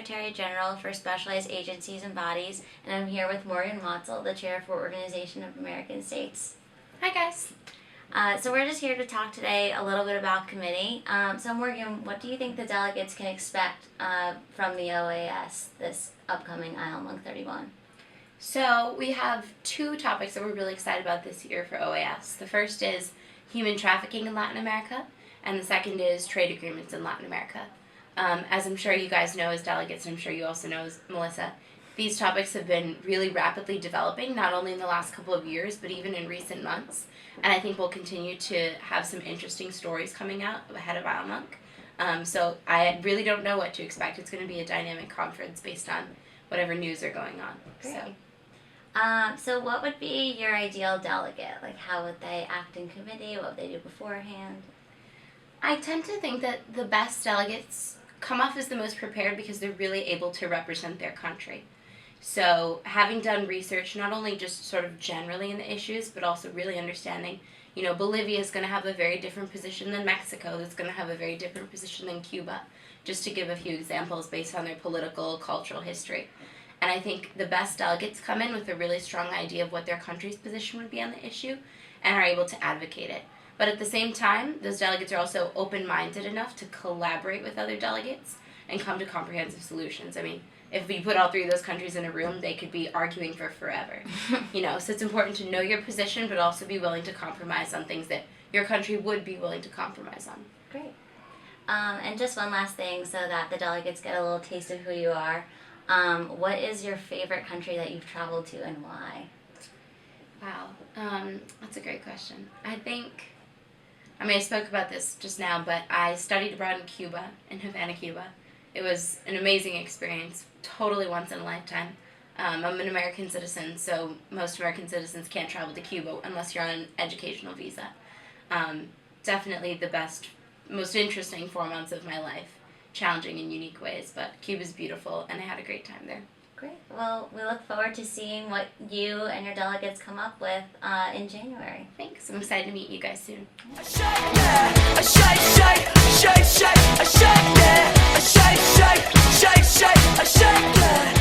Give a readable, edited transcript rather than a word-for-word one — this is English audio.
Secretary General for Specialized Agencies and Bodies, and I'm here with Morgan Motzel, the Chair for Organization of American States. Hi guys. So we're just here to talk today a little bit about committee. So Morgan, what do you think the delegates can expect from the OAS this upcoming IL 31? So we have two topics that we're really excited about this year for OAS. The first is human trafficking in Latin America, and the second is trade agreements in Latin America. As I'm sure you guys know as delegates, and I'm sure you also know as Melissa, these topics have been really rapidly developing, not only in the last couple of years, but even in recent months. And I think we'll continue to have some interesting stories coming out ahead of ILMUNC. So I really don't know what to expect. It's going to be a dynamic conference based on whatever news are going on. Great. So what would be your ideal delegate? Like, how would they act in committee? What would they do beforehand? I tend to think that the best delegates come off as the most prepared because they're really able to represent their country. So having done research, not only just sort of generally in the issues, but also really understanding, Bolivia is going to have a very different position than Mexico. It's going to have a very different position than Cuba, just to give a few examples based on their political, cultural history. And I think the best delegates come in with a really strong idea of what their country's position would be on the issue and are able to advocate it. But at the same time, those delegates are also open-minded enough to collaborate with other delegates and come to comprehensive solutions. I mean, if we put all three of those countries in a room, they could be arguing for forever. So it's important to know your position, but also be willing to compromise on things that your country would be willing to compromise on. Great. And just one last thing so that the delegates get a little taste of who you are. What is your favorite country that you've traveled to and why? Wow, that's a great question. I spoke about this just now, but I studied abroad in Cuba, in Havana, Cuba. It was an amazing experience, totally once in a lifetime. I'm an American citizen, so most American citizens can't travel to Cuba unless you're on an educational visa. Definitely the best, most interesting 4 months of my life, challenging in unique ways, but Cuba's beautiful, and I had a great time there. Great. Well, we look forward to seeing what you and your delegates come up with in January. Thanks. I'm excited to meet you guys soon. I shake, I shake, I shake, I shake, I shake, I shake, I shake, I shake.